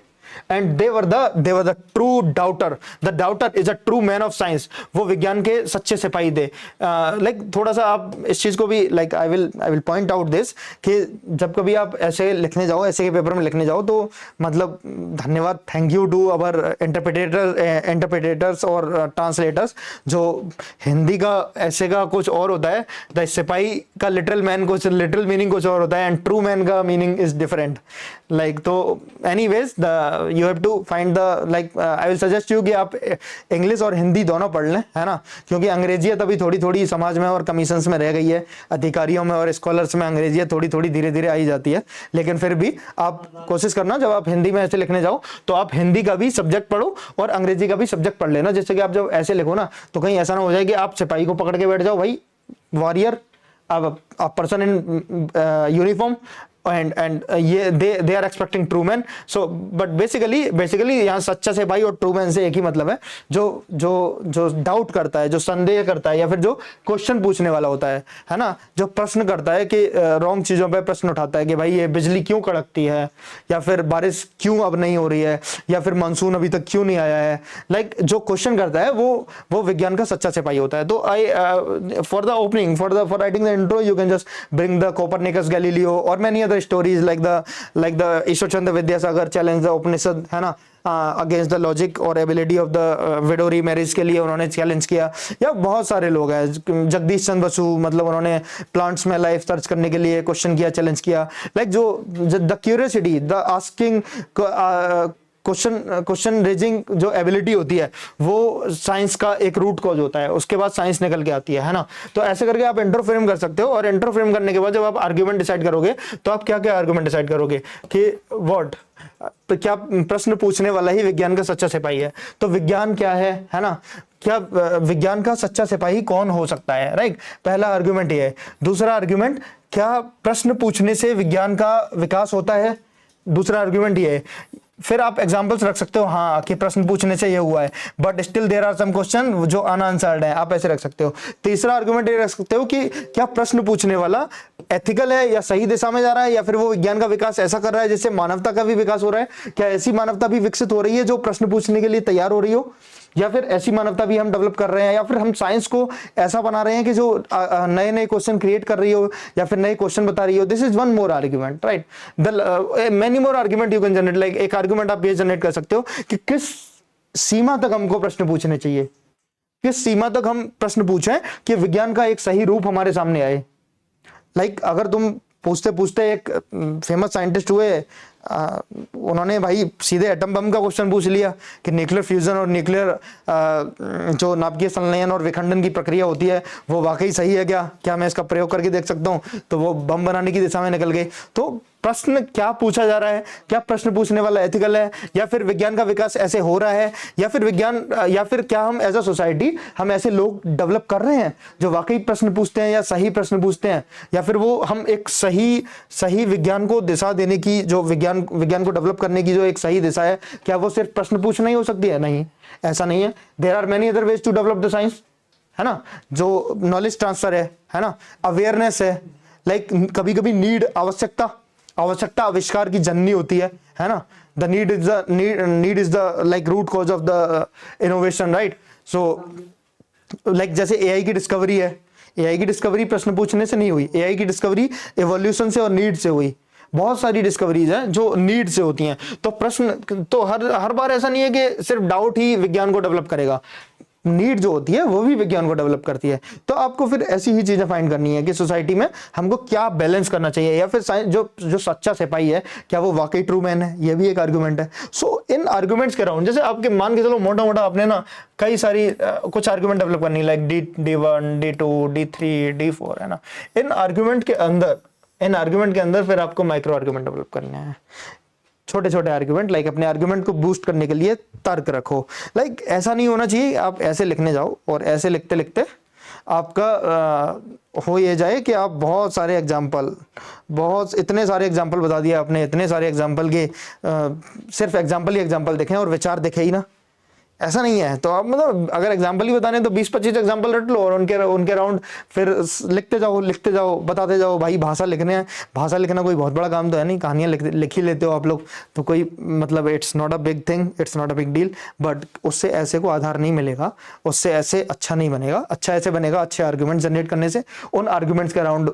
and they were the true daughter, the doubter is a true man of science, वो विज्ञान के सच्चे सिपाही थे। लाइक थोड़ा सा आप इस चीज को भी like I will point out this कि जब कभी आप ऐसे लिखने जाओ, ऐसे के पेपर में लिखने जाओ, तो मतलब धन्यवाद, थैंक यू टू अवर इंटरप्रेटेटर्स और ट्रांसलेटर्स, जो हिंदी का ऐसे का कुछ और होता है, द सिपाही का लिटिल मैन कुछ, लिटिल मीनिंग कुछ और होता है, एंड ट्रू मैन का मीनिंग इज डिफरेंट। लाइक तो anyways you have to find the like I will suggest you कि आप इंग्लिश और हिंदी दोनों पढ़ लें, है ना, क्योंकि अंग्रेजियत अभी थोड़ी थोड़ी समाज में और कमीशंस में रह गई है, अधिकारियों में और स्कॉलर्स में अंग्रेजियत थोड़ी थोड़ी धीरे धीरे आई जाती है, लेकिन फिर भी आप कोशिश करना जब आप हिंदी में ऐसे लिखने जाओ तो आप हिंदी का भी सब्जेक्ट पढ़ो और अंग्रेजी का भी सब्जेक्ट पढ़ लेना, जिससे कि आप जब ऐसे लिखो ना तो कहीं ऐसा ना हो जाए कि आप सिपाही को पकड़ के बैठ जाओ, भाई warrior, a person in uniform and ये they are expecting true men, so but basically यहाँ सच्चा सिपाही और ट्रू मैन से एक ही मतलब है, जो डाउट करता है, जो संदेह करता है, या फिर जो क्वेश्चन पूछने वाला होता है ना, जो प्रश्न करता है कि रॉन्ग चीजों पे प्रश्न उठाता है कि भाई ये बिजली क्यों कड़कती है, या फिर बारिश क्यों अब नहीं हो रही है, या फिर मानसून अभी तक क्यों नहीं आया है, लाइक जो क्वेश्चन करता है वो विज्ञान का सच्चा सिपाही होता है। तो I for the opening for writing the intro you can just bring the Copernicus, Galileo और many other stories like the Ishwar Chandra Vidyasagar challenge the Upanishad, है ना, अगेंस्ट द लॉजिक और ability of the widow remarriage के लिए उन्होंने challenge किया, या बहुत सारे लोग हैं, जगदीश चंद्र बसु, मतलब उन्होंने प्लांट्स में लाइफ सर्च करने के लिए क्वेश्चन किया, चैलेंज किया, लाइक जो the curiosity, the asking question raising जो एबिलिटी होती है वो साइंस का एक रूट कॉज होता है, उसके बाद साइंस निकल के आती है ना। तो ऐसे करके आप इंट्रो फ्रेम कर सकते हो, और इंट्रो फ्रेम करने के बाद जब आप आर्ग्यूमेंट डिसाइड करोगे तो आप क्या क्या आर्ग्यूमेंट डिसाइड करोगे कि व्हाट, तो क्या प्रश्न पूछने वाला ही विज्ञान का सच्चा सिपाही है, तो विज्ञान क्या है ना, क्या विज्ञान का सच्चा सिपाही कौन हो सकता है, राइट। पहला आर्ग्यूमेंट ये है। दूसरा आर्ग्यूमेंट, क्या प्रश्न पूछने से विज्ञान का विकास होता है, दूसरा आर्ग्यूमेंट ये है। फिर आप एग्जांपल्स रख सकते हो, हाँ कि प्रश्न पूछने से ये हुआ है, but still there are some question जो अनआंसर्ड है, आप ऐसे रख सकते हो। तीसरा आर्गुमेंट ये रख सकते हो कि क्या प्रश्न पूछने वाला एथिकल है या सही दिशा में जा रहा है, या फिर वो विज्ञान का विकास ऐसा कर रहा है जिससे मानवता का भी विकास हो रहा है, क्या ऐसी मानवता भी विकसित हो रही है जो प्रश्न पूछने के लिए तैयार हो रही हो, या फिर ऐसी मानवता भी हम डेवलप कर रहे हैं, या फिर हम साइंस को ऐसा बना रहे हैं कि जो नए नए क्वेश्चन क्रिएट कर रही हो या फिर नए क्वेश्चन बता रही हो। This is one more argument, right. The many more argument you can generate. Like एक आर्ग्यूमेंट आप ये जनरेट कर सकते हो कि किस सीमा तक हमको प्रश्न पूछने चाहिए, किस सीमा तक हम प्रश्न पूछें कि विज्ञान का एक सही रूप हमारे सामने आए। लाइक अगर तुम पूछते पूछते एक फेमस साइंटिस्ट हुए, उन्होंने भाई सीधे एटम बम का क्वेश्चन पूछ लिया कि न्यूक्लियर फ्यूजन और न्यूक्लियर जो नाभिकीय संलयन और विखंडन की प्रक्रिया होती है वो वाकई सही है क्या मैं इसका प्रयोग करके देख सकता हूँ, तो वो बम बनाने की दिशा में निकल गए। तो प्रश्न क्या पूछा जा रहा है, क्या प्रश्न पूछने वाला एथिकल है, या फिर विज्ञान का विकास ऐसे हो रहा है, या फिर क्या हम एज अ सोसाइटी हम ऐसे लोग डेवलप कर रहे हैं जो वाकई प्रश्न पूछते हैं या सही प्रश्न पूछते हैं, या फिर वो हम एक सही विज्ञान को दिशा देने की, जो विज्ञान को डेवलप करने की जो एक सही दिशा है, क्या वो सिर्फ प्रश्न पूछना ही हो सकती है? नहीं, ऐसा नहीं है। There are many other ways to develop the science, है ना, जो नॉलेज ट्रांसफर है ना, अवेयरनेस है। लाइक कभी कभी नीड, आवश्यकता आविष्कार की जननी होती है ना। The need is the like root cause of the innovation, right. So like जैसे एआई की डिस्कवरी है, एआई की डिस्कवरी प्रश्न पूछने से नहीं हुई, एआई की डिस्कवरी एवोल्यूशन से और नीड से हुई। बहुत सारी डिस्कवरीज हैं जो नीड से होती हैं। तो प्रश्न तो हर बार ऐसा नहीं है कि सिर्फ डाउट ही विज्ञान को डेवलप करेगा, नीड जो होती है वो भी विज्ञान को डेवलप करती है। तो आपको फिर ऐसी ही चीजें फाइंड करनी है कि सोसाइटी में हमको क्या बैलेंस करना चाहिए, या फिर जो सच्चा सिपाही है क्या वो वाकई ट्रू मैन है, ये भी एक आर्गुमेंट है। सो इन आर्गुमेंट्स के राउंड, जैसे आपके मान के चलो मोटा मोटा आपने ना कई सारी कुछ आर्गुमेंट डेवलप करनी, like D1 D2 D3 D4, है ना। इन आर्गुमेंट के अंदर फिर आपको माइक्रो आर्गुमेंट डेवलप करने हैं, छोटे छोटे आर्गुमेंट। लाइक अपने आर्गुमेंट को बूस्ट करने के लिए तर्क रखो। लाइक ऐसा नहीं होना चाहिए आप ऐसे लिखने जाओ और ऐसे लिखते लिखते आपका हो ये जाए कि आप इतने सारे एग्जाम्पल बता दिया आपने, इतने सारे एग्जाम्पल के सिर्फ एग्जाम्पल ही एग्जाम्पल देखें और विचार देखे ही ना। ऐसा नहीं है। तो आप मतलब अगर एग्जाम्पल ही बताने तो 20-25 एग्जाम्पल रट लो और उनके उनके राउंड फिर लिखते जाओ बताते जाओ। भाई भाषा लिखने हैं, भाषा लिखना कोई बहुत बड़ा काम तो है नहीं, कहानियां लिख ही लेते हो आप लोग, तो कोई मतलब it's not a big thing, it's not a big deal. But उससे ऐसे को आधार नहीं मिलेगा, उससे ऐसे अच्छा नहीं बनेगा। अच्छा ऐसे बनेगा अच्छे आर्ग्यूमेंट जनरेट करने से, उन आर्ग्यूमेंट्स के अराउंड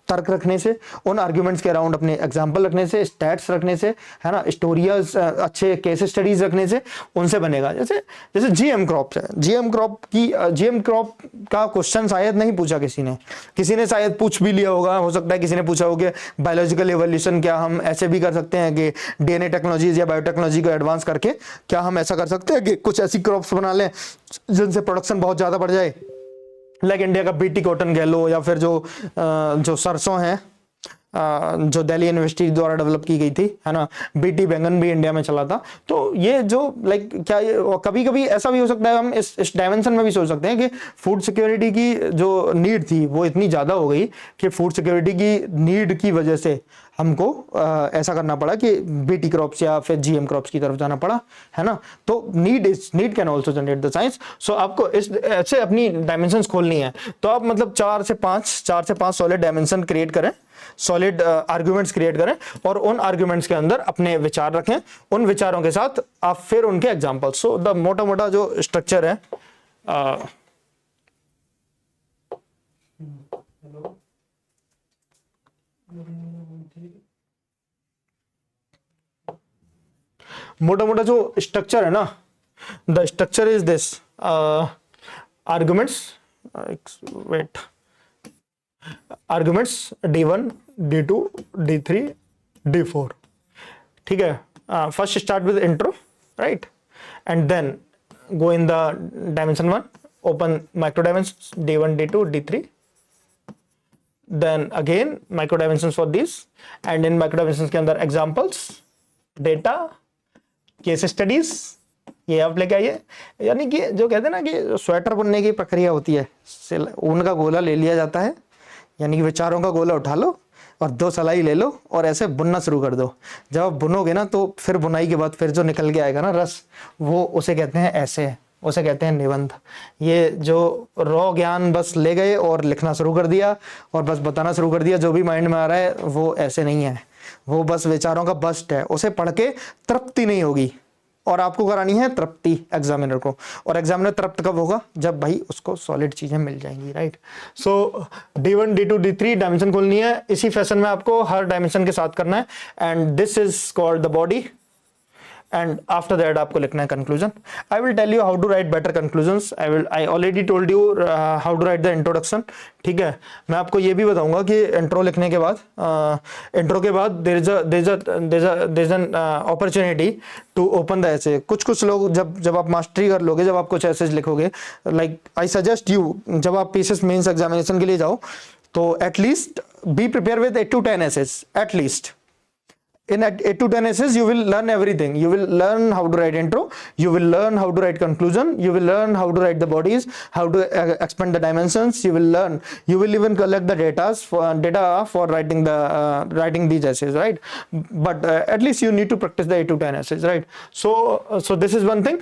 तर्क रखने से, उन आर्ग्यूमेंट्स के अराउंड अपने एग्जाम्पल रखने से, स्टैट्स रखने से, है ना, स्टोरियाज, अच्छे केस स्टडीज रखने से, उनसे बनेगा। जैसे जैसे जीएम क्रॉप है, जीएम क्रॉप का क्वेश्चन शायद नहीं पूछा किसी ने शायद पूछ भी लिया होगा, हो सकता है किसी ने पूछा हो कि बायोलॉजिकल एवोल्यूशन क्या हम ऐसे भी कर सकते हैं कि डीएनए टेक्नोलॉजीज या बायोटेक्नोलॉजी को एडवांस करके क्या हम ऐसा कर सकते हैं कि कुछ ऐसी क्रॉप्स बना लें जिनसे प्रोडक्शन बहुत ज्यादा बढ़ जाए, लाइक इंडिया का बीटी कॉटन कह लो, या फिर जो सरसों है जो दिल्ली यूनिवर्सिटी द्वारा डेवलप की गई थी, है ना, बीटी बैंगन भी इंडिया में चला था। तो ये जो लाइक क्या कभी कभी ऐसा भी हो सकता है, हम इस डायमेंशन में भी सोच सकते हैं कि फूड सिक्योरिटी की जो नीड थी वो इतनी ज़्यादा हो गई कि फूड सिक्योरिटी की नीड की वजह से हमको ऐसा करना पड़ा कि बीटी क्रॉप्स या फिर जीएम क्रॉप्स की तरफ जाना पड़ा, है ना। तो need can also generate the science. So आपको इस ऐसे अपनी डायमेंशंस खोलनी है, तो आप मतलब 4 से 5 सॉलिड डायमेंशन क्रिएट करें, सॉलिड आर्ग्यूमेंट्स क्रिएट करें और उन आर्ग्यूमेंट्स के अंदर अपने विचार रखें। उन विचारों के साथ आप फिर उनके एग्जांपल्स। सो द मोटा जो स्ट्रक्चर है, मोटा जो स्ट्रक्चर है ना, the structure is this, arguments, wait, arguments D1, D2, D3, D4, ठीक है। First start with intro, right, and then go in the dimension 1, open micro dimension D1, D2, D3, then again micro dimensions for these, and in micro dimensions के अंदर examples, data, case studies, ये आप लेके आइए। यानी कि जो कहते हैं ना कि स्वेटर बुनने की प्रक्रिया होती है, ऊन का गोला ले लिया जाता है, यानी कि विचारों का गोला उठा लो और 2 सलाई ले लो और ऐसे बुनना शुरू कर दो। जब आप बुनोगे ना तो फिर बुनाई के बाद फिर जो निकल के आएगा ना रस, वो उसे कहते हैं ऐसे, उसे कहते हैं निबंध। ये जो रॉ ज्ञान बस ले गए और लिखना शुरू कर दिया और बस बताना शुरू कर दिया, जो भी माइंड में आ रहा है, वो ऐसे नहीं है, वो बस विचारों का बस्ट है। उसे पढ़ के तृप्ति नहीं होगी और आपको करानी है तृप्ति एग्जामिनर को। और एग्जामिनर तृप्त कब होगा? जब भाई उसको सॉलिड चीजें मिल जाएंगी, राइट। सो D1, D2, D3 डायमेंशन खोलनी है, इसी फैशन में आपको हर डायमेंशन के साथ करना है। And this is called the body, and after that आपको लिखना है conclusion. I will tell you how to write better conclusions. I already told you how to write the introduction. ठीक है, मैं आपको ये भी बताऊंगा कि इंट्रो लिखने के बाद, इंट्रो के बाद there is an opportunity to open the essay. कुछ लोग जब आप मास्टरी कर लोगे, जब आप कुछ essays लिखोगे, like I suggest you, जब आप PCS मेंस एग्जामिनेशन के लिए जाओ तो at least be prepared with 8 to 10 essays at least. In 8 to 10 essays you will learn everything. You will learn how to write intro, you will learn how to write conclusion, you will learn how to write the bodies, how to expand the dimensions, you will even collect the data for writing these essays, right? But at least you need to practice the 8 to 10 essays, right? So this is one thing.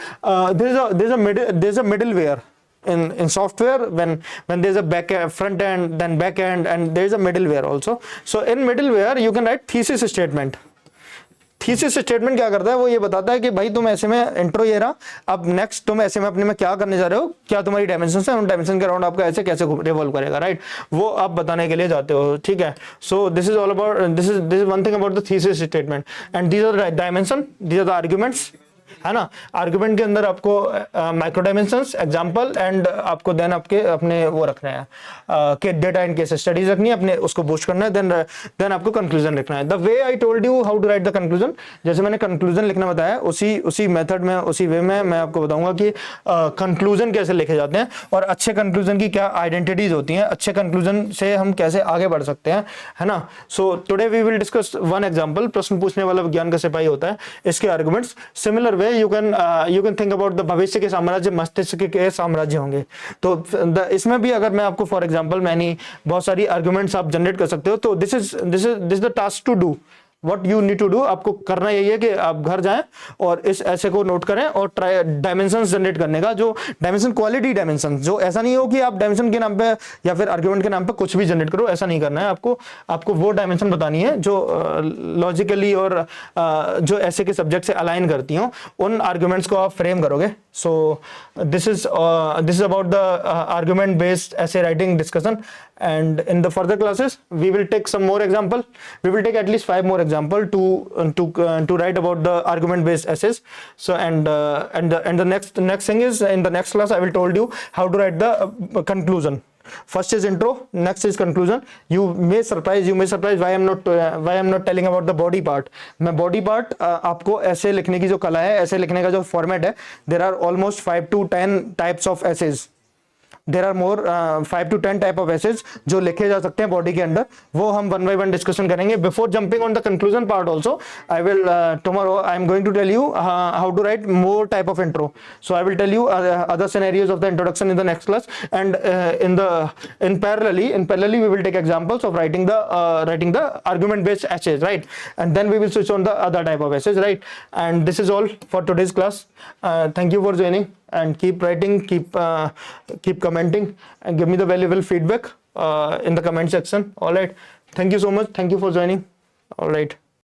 There's a middleware in software. When there's a front end, then back end, and there's a middleware also. So in middleware you can write thesis statement. Thesis statement क्या करता है? वो ये बताता है कि भाई तुम ऐसे में इंट्रो ये रहा, अब नेक्स्ट तुम ऐसे में अपने में क्या करने जा रहे हो, क्या तुम्हारी डायमेंशन है, उन डायमेंशन के अराउंड आपका ऐसे कैसे रिवॉल्व करेगा, राइट, वो आप बताने के लिए जाते हो, ठीक है। So this is all about, this is one thing about the thesis statement. And these are dimension, these are the arguments, है ना। आर्गुमेंट के अंदर आपको माइक्रो डायमेंशंस, एग्जांपल, एंड आपको देन आपके अपने वो रखना है कि डेटा एंड केस स्टडीज रखनी है, अपने उसको बूस्ट करना है, देन आपको कंक्लूजन लिखना है। The way I told you how to write the conclusion, जैसे मैंने कंक्लूजन लिखना बताया, उसी मेथड में, उसी वे में मैं आपको बताऊंगा कि कंक्लूजन कैसे लिखे जाते हैं और अच्छे कंक्लूजन की क्या आइडेंटिटीज होती हैं, अच्छे कंक्लूजन से हम कैसे आगे बढ़ सकते हैं, है ना। So today we will discuss one example, प्रश्न पूछने वाला विज्ञान का सिपाही होता है, इसके arguments. Similar way you can think about the भविष्य के साम्राज्य मस्तिष्क के साम्राज्य होंगे। तो इसमें भी अगर मैं आपको फॉर एग्जांपल बहुत सारी आर्गुमेंट्स आप जनरेट कर सकते हो, तो this is the task to do. What you need to do, आपको करना यही है कि आप घर जाएं और इस ऐसे को नोट करें और ट्राई डायमेंशंस जनरेट करने का, जो डायमेंशन क्वालिटी डायमेंशन, जो ऐसा नहीं हो कि आप डायमेंशन के नाम पे या फिर आर्गुमेंट के नाम पे कुछ भी जनरेट करो, ऐसा नहीं करना है आपको। आपको वो डायमेंशन बतानी है जो लॉजिकली और जो ऐसे के सब्जेक्ट से अलाइन करती हो, उन आर्गुमेंट्स को आप फ्रेम करोगे। सो this is about the argument based essay writing discussion, and in the further classes we will take some more example. We will take at least 5 more example to write about the argument based essays. So and the next thing is, in the next class I will told you how to write the conclusion. First is intro, next is conclusion. You may surprise why I'm not telling about the body part. मैं body part आपको ऐसे लिखने की जो कला है, ऐसे लिखने का जो फॉर्मेट है, there are almost 5 to 10 types of essays. There are more 5 to 10 type of essays जो लिखे जा सकते हैं बॉडी के अंदर, वो हम 1 by 1 डिस्कशन करेंगे। Before jumping on the conclusion part also I will tomorrow I am going to tell you how to write more type of intro. So I will tell you other scenarios of the introduction in the next class, and in parallelly we will take examples of writing the argument based essays, right? And then we will switch on the other type of essays, right? And this is all for today's class. Thank you for joining, and keep writing, keep commenting, and give me the valuable feedback in the comment section. All right, thank you so much, thank you for joining. All right.